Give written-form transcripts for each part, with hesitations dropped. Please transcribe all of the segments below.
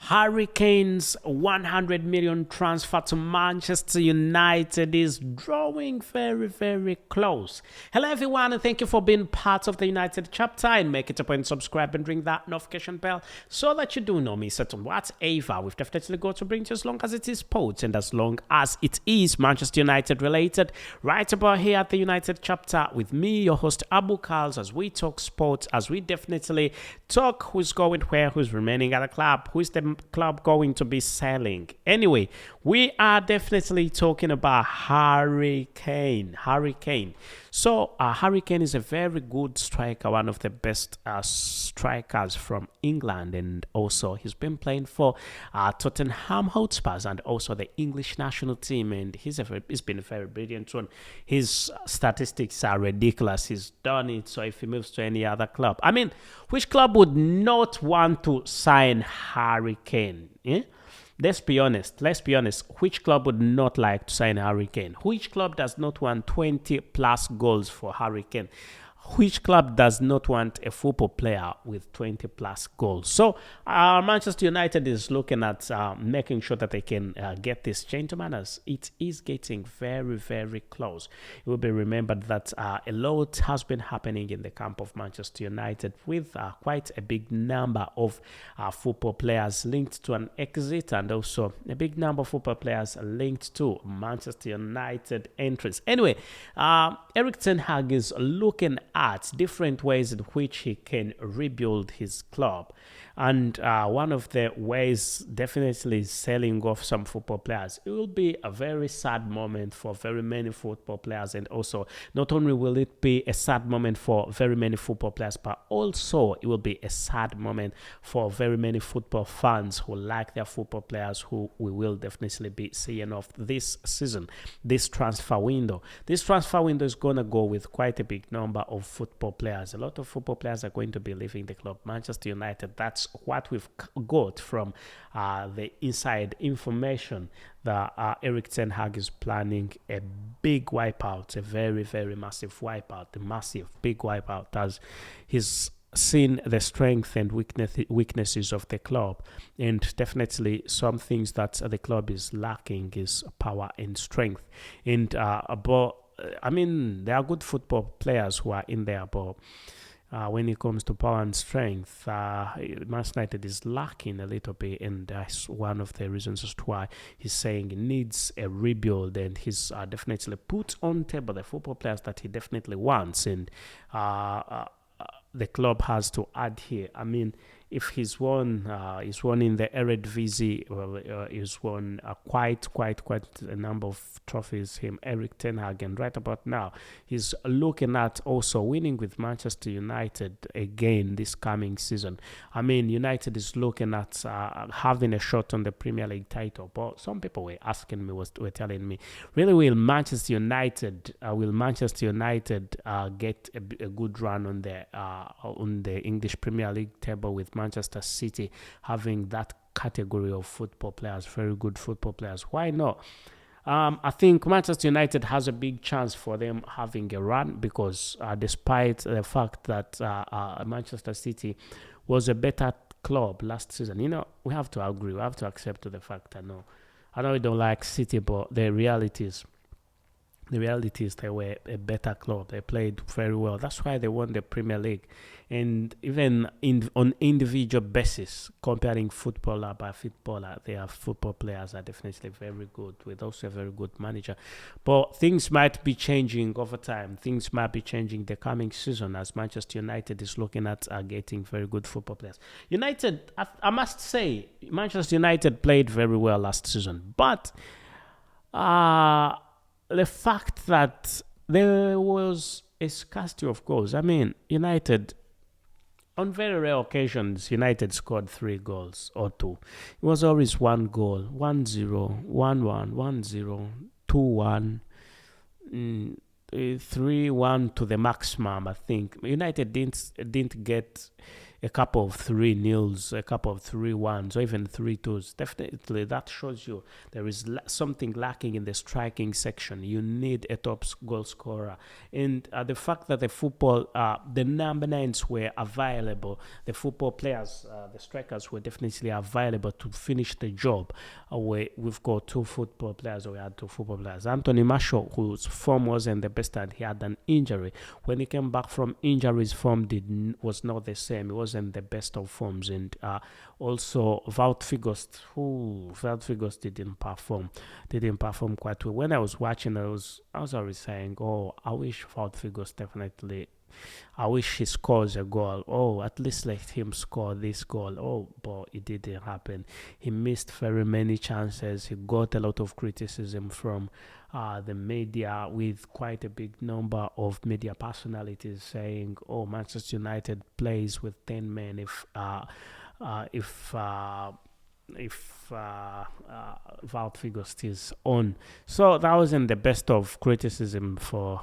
Hurricanes 100 million transfer to Manchester United is drawing very, very close. Hello, everyone, and thank you for being part of the United chapter. And make it a point to subscribe and ring that notification bell so that you do not miss out on whatever we've definitely got to bring to you, as long as it is sports and as long as it is Manchester United related. Right about here at the United chapter with me, your host Abu KALS, as we talk sports, as we definitely talk who's going where, who's remaining at the club, who's the club going to be selling. Anyway, we are definitely talking about Harry Kane. So Harry Kane is a very good striker, one of the best strikers from England, and also he's been playing for Tottenham Hotspurs and also the English national team, and he's been a very brilliant one. His statistics are ridiculous. He's done it. So if he moves to any other club, I mean, which club would not want to sign Harry Kane? Eh? Let's be honest. Which club would not like to sign Harry Kane? Which club does not want 20 plus goals for Harry Kane? Which club does not want a football player with 20 plus goals? So Manchester United is looking at making sure that they can get this gentleman, as it is getting very, very close. It will be remembered that a lot has been happening in the camp of Manchester United, with quite a big number of football players linked to an exit, and also a big number of football players linked to Manchester United entrance. Anyway, Erik ten Hag is looking at different ways in which he can rebuild his club, and one of the ways definitely is selling off some football players. It will be a very sad moment for very many football players, and also not only will it be a sad moment for very many football players, but also it will be a sad moment for very many football fans who like their football players, who we will definitely be seeing off this season, this transfer window. This transfer window is going to go with quite a big number of football players. A lot of football players are going to be leaving the club. Manchester United, that's what we've got from the inside information, that Erik ten Hag is planning a big wipeout, a very, very massive wipeout, a massive big wipeout, as he's seen the strength and weaknesses of the club, and definitely some things that the club is lacking is power and strength. And but I mean, there are good football players who are in there, but when it comes to power and strength, Manchester United is lacking a little bit, and that's one of the reasons as to why he's saying he needs a rebuild, and he's definitely put on table the football players that he definitely wants, and the club has to add here. I mean, if he's won in the Eredivisie, he's won quite a number of trophies, him, Erik ten Hag, and right about now he's looking at also winning with Manchester United again this coming season. I mean, United is looking at having a shot on the Premier League title, but some people were asking me, were telling me, really, will Manchester United get a good run on the English Premier League table, with Manchester City having that category of football players, very good football players? Why not? I think Manchester United has a big chance for them having a run, because despite the fact that Manchester City was a better club last season, we have to agree, we have to accept the fact. I know we don't like City, but the reality is they were a better club. They played very well. That's why they won the Premier League. And even on individual basis, comparing footballer by footballer, their football players are definitely very good, with also a very good manager. But things might be changing over time. Things might be changing the coming season, as Manchester United is looking at getting very good football players. United, I must say, Manchester United played very well last season. But the fact that there was a scarcity of goals. I mean, United, on very rare occasions, United scored 3 goals or 2. It was always 1 goal, 1-0, 1-1, 1-0, 2-1, 3-1 to the maximum. I think United didn't get a couple of 3-0s, a couple of 3-1s, or even 3-2s. Definitely, that shows you there is something lacking in the striking section. You need a top goal scorer, and the fact that the number 9s were available, the football players, the strikers were definitely available to finish the job. We've got two football players. We had two football players. Anthony Marshall, whose form wasn't the best, and he had an injury. When he came back from injury, his form was not the same. It wasn't the best of forms, and also Wout Weghorst didn't perform quite well. When I was watching, I was always saying, "Oh, I wish Wout Weghorst definitely." I wish he scores a goal. Oh, at least let him score this goal. Oh, but it didn't happen. He missed very many chances. He got a lot of criticism from the media, with quite a big number of media personalities saying, "Oh, Manchester United plays with 10 men if Wout Weghorst is on." So that wasn't the best of criticism for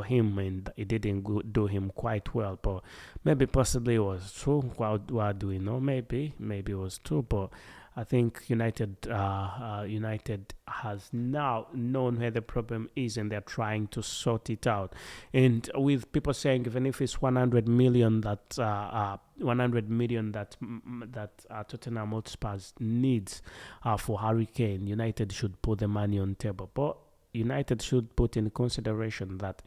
him, and it didn't do him quite well. But maybe possibly it was true. What do we know? Maybe it was true, but I think United has now known where the problem is, and they're trying to sort it out. And with people saying, even if it's 100 million that Tottenham Hotspur needs for Harry Kane, United should put the money on table. But United should put in consideration that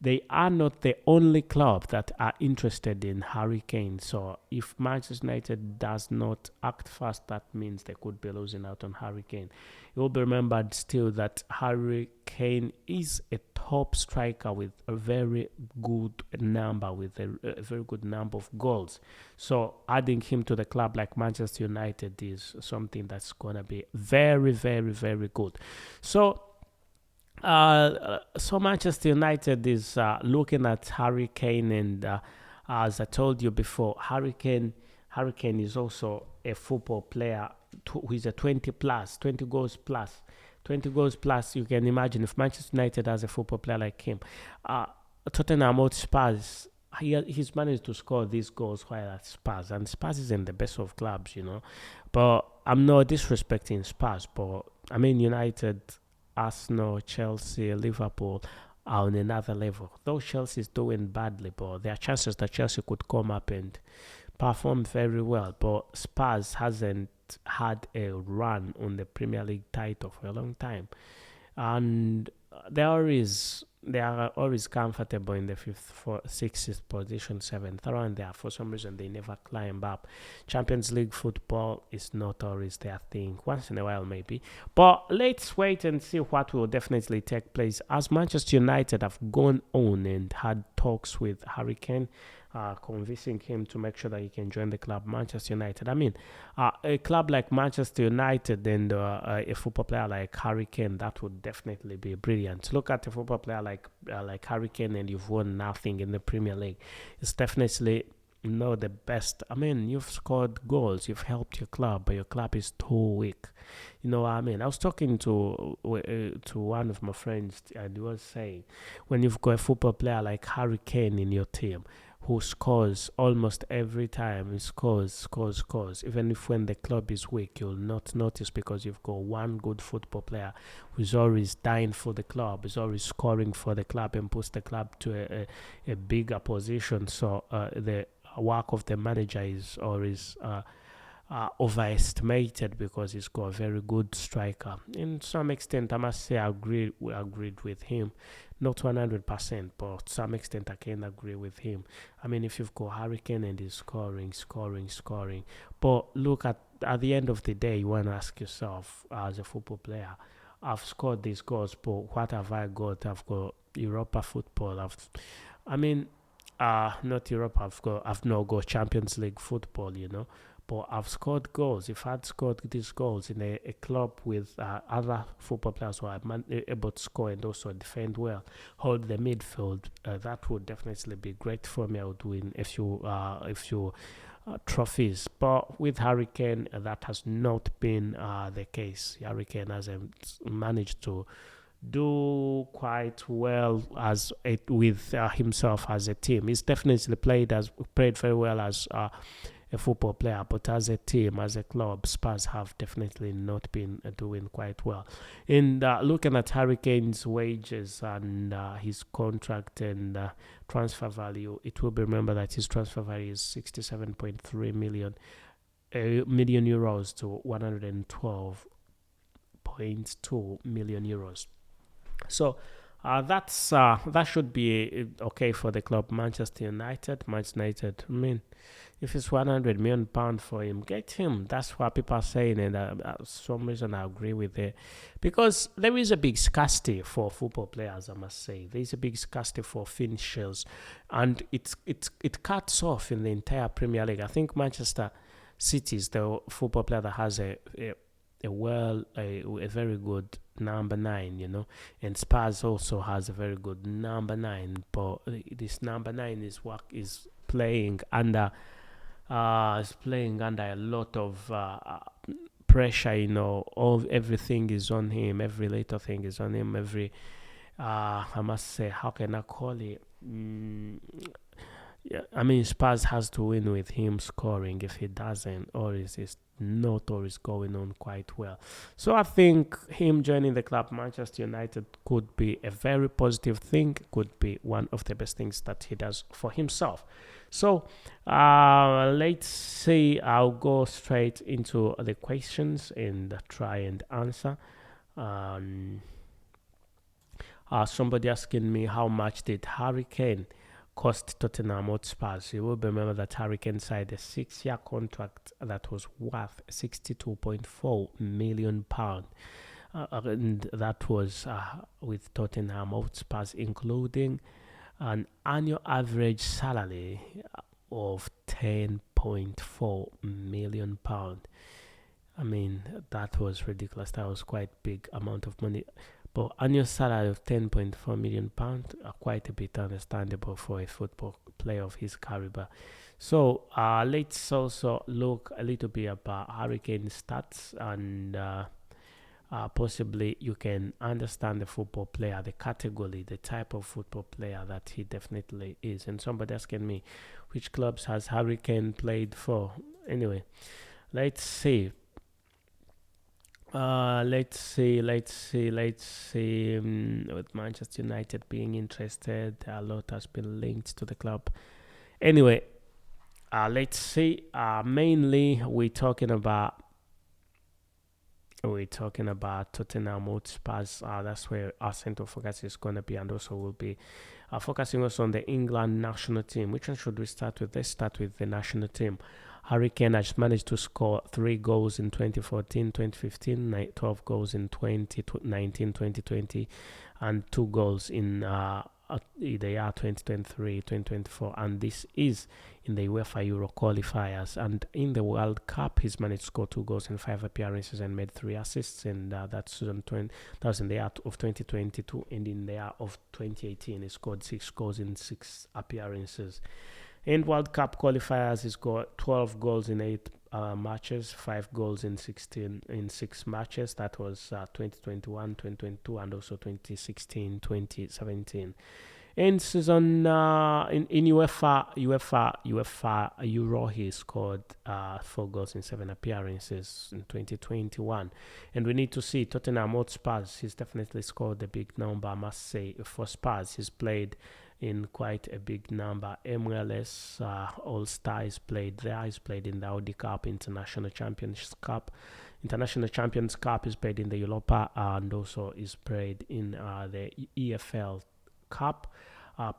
they are not the only club that are interested in Harry Kane. So if Manchester United does not act fast, that means they could be losing out on Harry Kane. It will be remembered still that Harry Kane is a top striker with a very good number, of goals. So adding him to the club like Manchester United is something that's going to be very, very, very good. So Manchester United is looking at Harry Kane, and as I told you before, Harry Kane is also a football player who is a 20 goals plus. 20 goals plus, you can imagine if Manchester United has a football player like him. Tottenham Hotspur, he's managed to score these goals while at Spurs, and Spurs isn't the best of clubs, But I'm not disrespecting Spurs, but I mean United, Arsenal, Chelsea, Liverpool are on another level. Though Chelsea's doing badly, but there are chances that Chelsea could come up and perform very well. But Spurs hasn't had a run on the Premier League title for a long time, and they are always comfortable in the 5th, 6th position, 7th, around there. For some reason, they never climb up. Champions League football is not always their thing. Once in a while, maybe. But let's wait and see what will definitely take place, as Manchester United have gone on and had talks with Harry Kane, convincing him to make sure that he can join the club, Manchester United. I mean, a club like Manchester United and a football player like Harry Kane, that would definitely be brilliant. Look at a football player like Harry Kane, and you've won nothing in the Premier League. It's definitely not the best. I mean, you've scored goals, you've helped your club, but your club is too weak. You know what I mean? I was talking to one of my friends, and he was saying, when you've got a football player like Harry Kane in your team, who scores almost every time, he scores. Even if when the club is weak, you'll not notice, because you've got one good football player who's always dying for the club, is always scoring for the club, and puts the club to a bigger position. So the work of the manager is always overestimated, because he's got a very good striker. In some extent, I must say, we agreed with him. Not 100%, but to some extent I can agree with him. I mean, if you've got Harry Kane and he's scoring. But look, at the end of the day, you want to ask yourself, as a football player, I've scored these goals, but what have I got? I've got Europa football. Not Europa. I've not got Champions League football, But I've scored goals. If I'd scored these goals in a club with other football players who are able to score and also defend well, hold the midfield, that would definitely be great for me. I would win a few trophies. But with Harry Kane, that has not been the case. Harry Kane hasn't managed to do quite well with himself as a team. He's definitely played very well as a football player, but as a team, as a club, Spurs have definitely not been doing quite well. And looking at Hurricane's wages and his contract and transfer value, it will be remembered that his transfer value is 67.3 million euros to 112.2 million euros. So that should be okay for the club. Manchester United. I mean, if it's 100 million pound for him, get him. That's what people are saying, and for some reason I agree with it, because there is a big scarcity for football players. I must say, there is a big scarcity for finishers, and it cuts off in the entire Premier League. I think Manchester City is the football player that has a very good number 9, and Spurs also has a very good number 9, but this number 9 is playing under a lot of pressure. Everything is on him, every little thing is on him, I must say, how can I call it? Yeah, I mean, Spurs has to win with him scoring. If he doesn't, or is not, or is going on quite well. So I think him joining the club, Manchester United, could be a very positive thing. Could be one of the best things that he does for himself. So let's see. I'll go straight into the questions and try and answer. Somebody asking me, how much did Hurricane cost Tottenham Hotspurs? You will remember that Hurricane signed a 6-year contract that was worth £62.4 million. And that was with Tottenham Hotspurs, including an annual average salary of £10.4 million. I mean, that was ridiculous. That was quite big amount of money. But annual salary of £10.4 million are quite a bit understandable for a football player of his caliber. So let's also look a little bit about Hurricane stats, and possibly you can understand the football player, the category, the type of football player that he definitely is. And somebody asking me, which clubs has Hurricane played for? Anyway, let's see. Let's see. With Manchester United being interested, a lot has been linked to the club. Anyway, let's see. Mainly, we're talking about Tottenham Hotspurs. That's where our central focus is going to be, and also we'll be focusing also on the England national team. Which one should we start with? Let's start with the national team. Hurricane has managed to score 3 goals in 2014, 2015, 12 goals in 2019, 2020, and 2 goals in the year 2023, 2024. And this is in the UEFA Euro qualifiers. And in the World Cup, he's managed to score 2 goals in 5 appearances and made 3 assists. And that was in the year of 2022. And in the year of 2018, he scored 6 goals in 6 appearances. In World Cup qualifiers, he scored 12 goals in 8 matches, 5 goals in 6 matches. That was 2021, 2022, and also 2016, 2017. In season in UEFA Euro, he scored 4 goals in 7 appearances in 2021. And we need to see Tottenham Hotspurs. He's definitely scored a big number, I must say. For Spurs, he's played in quite a big number. MLS All-Star is played there. He's played in the Audi Cup, International Champions Cup. International Champions Cup is played in the Europa, and also is played in the EFL Cup,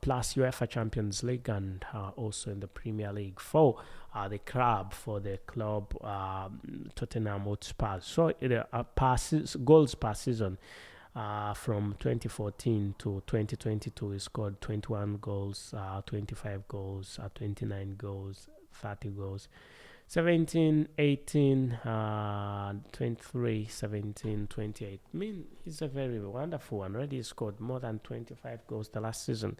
plus UEFA Champions League, and also in the Premier League for the club, Tottenham Hotspur. So goals per season. From 2014 to 2022, he scored 21 goals, 25 goals, 29 goals, 30 goals, 17, 18, 23, 17, 28. I mean, he's a very wonderful one. Already scored more than 25 goals the last season.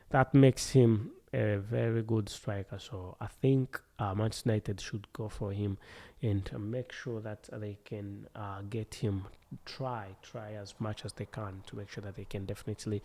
That makes him a very good striker. So I think Manchester United should go for him and make sure that they can get him. Try as much as they can to make sure that they can definitely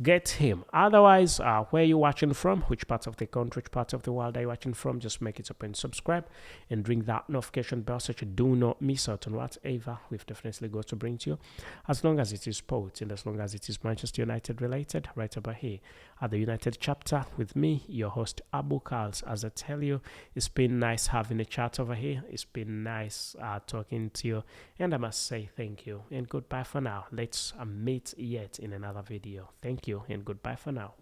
get him. Otherwise, where you watching from, which parts of the country, which parts of the world are you watching from, just make it up and subscribe and ring that notification bell so you do not miss out on whatever we've definitely got to bring to you, as long as it is sports and as long as it is Manchester United related, right about here at the United chapter with me, your host Abu KALS. As I tell you, it's been nice having a chat over here. It's been nice talking to you, and I must say thank you and goodbye for now. Let's meet yet in another video. Thank you and goodbye for now.